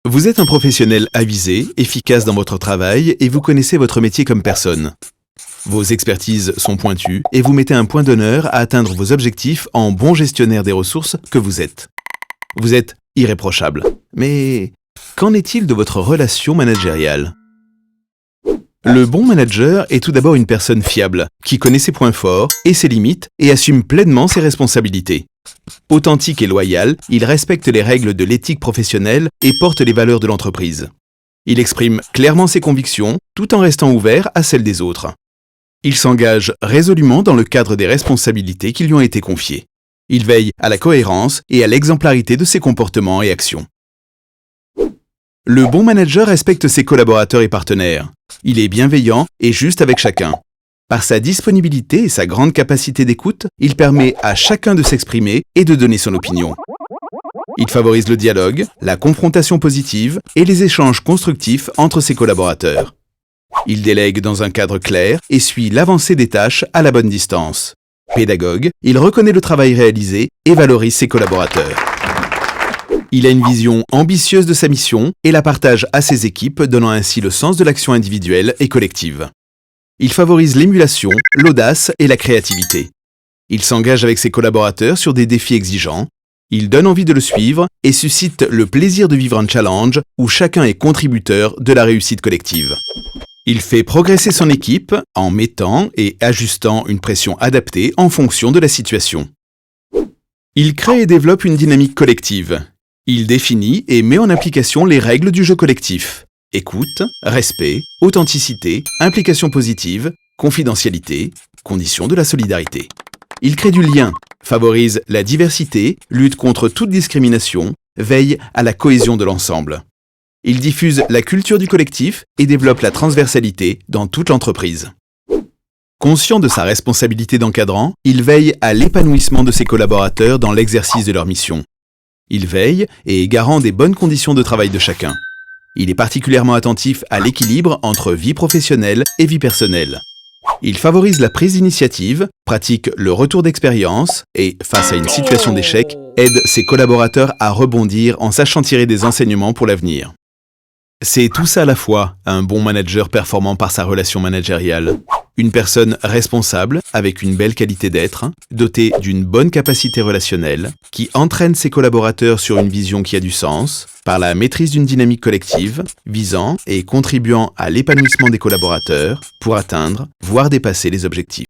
Vous êtes un professionnel avisé, efficace dans votre travail et vous connaissez votre métier comme personne. Vos expertises sont pointues et vous mettez un point d'honneur à atteindre vos objectifs en bon gestionnaire des ressources que vous êtes. Vous êtes irréprochable. Mais qu'en est-il de votre relation managériale ? Le bon manager est tout d'abord une personne fiable, qui connaît ses points forts et ses limites et assume pleinement ses responsabilités. Authentique et loyal, il respecte les règles de l'éthique professionnelle et porte les valeurs de l'entreprise. Il exprime clairement ses convictions tout en restant ouvert à celles des autres. Il s'engage résolument dans le cadre des responsabilités qui lui ont été confiées. Il veille à la cohérence et à l'exemplarité de ses comportements et actions. Le bon manager respecte ses collaborateurs et partenaires. Il est bienveillant et juste avec chacun. Par sa disponibilité et sa grande capacité d'écoute, il permet à chacun de s'exprimer et de donner son opinion. Il favorise le dialogue, la confrontation positive et les échanges constructifs entre ses collaborateurs. Il délègue dans un cadre clair et suit l'avancée des tâches à la bonne distance. Pédagogue, il reconnaît le travail réalisé et valorise ses collaborateurs. Il a une vision ambitieuse de sa mission et la partage à ses équipes, donnant ainsi le sens de l'action individuelle et collective. Il favorise l'émulation, l'audace et la créativité. Il s'engage avec ses collaborateurs sur des défis exigeants. Il donne envie de le suivre et suscite le plaisir de vivre un challenge où chacun est contributeur de la réussite collective. Il fait progresser son équipe en mettant et ajustant une pression adaptée en fonction de la situation. Il crée et développe une dynamique collective. Il définit et met en application les règles du jeu collectif. Écoute, respect, authenticité, implication positive, confidentialité, conditions de la solidarité. Il crée du lien, favorise la diversité, lutte contre toute discrimination, veille à la cohésion de l'ensemble. Il diffuse la culture du collectif et développe la transversalité dans toute l'entreprise. Conscient de sa responsabilité d'encadrant, il veille à l'épanouissement de ses collaborateurs dans l'exercice de leur mission. Il veille et est garant des bonnes conditions de travail de chacun. Il est particulièrement attentif à l'équilibre entre vie professionnelle et vie personnelle. Il favorise la prise d'initiative, pratique le retour d'expérience et, face à une situation d'échec, aide ses collaborateurs à rebondir en sachant tirer des enseignements pour l'avenir. C'est tout ça à la fois, un bon manager performant par sa relation managériale. Une personne responsable, avec une belle qualité d'être, dotée d'une bonne capacité relationnelle, qui entraîne ses collaborateurs sur une vision qui a du sens, par la maîtrise d'une dynamique collective, visant et contribuant à l'épanouissement des collaborateurs pour atteindre, voire dépasser les objectifs.